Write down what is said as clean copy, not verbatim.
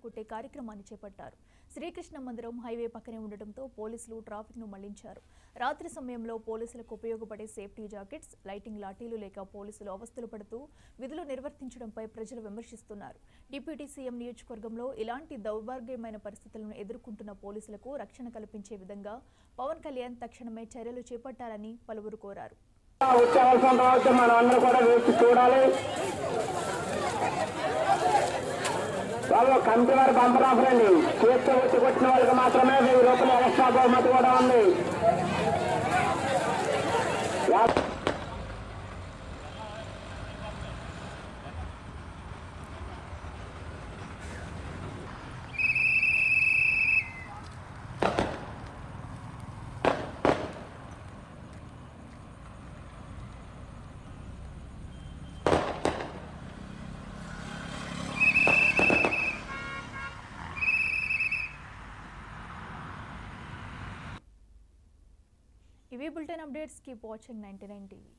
కొట్టే కార్యక్రమాన్ని చేపట్టారు. శ్రీకృష్ణ మందిరం హైవే పక్కనే ఉండటంతో పోలీసులు ట్రాఫిక్ ను మళ్లించారు. రాత్రి సమయంలో పోలీసులకు ఉపయోగపడే సేఫ్టీ జాకెట్స్, లైటింగ్ లాఠీలు లేక పోలీసులు అవస్థలు పడుతూ విధులు నిర్వర్తించడంపై ప్రజలు విమర్శిస్తున్నారు. డిప్యూటీ సీఎం నియోజకవర్గంలో ఇలాంటి దౌర్భాగ్యమైన పరిస్థితులను ఎదుర్కొంటున్న పోలీసులకు రక్షణ కల్పించే విధంగా పవన్ కళ్యాణ్ తక్షణమే చర్యలు చేపట్టాలని పలువురు కోరారు. కమిటీ వారు బంపర్ ఆఫర్ అండి. చేస్తే వచ్చి కొట్టిన వాళ్ళకి మాత్రమే 1000 రూపాయలు ఎక్స్ట్రా బహుమతి కూడా ఉంది. ఇవి bulletin updates. Keep watching 99 TV.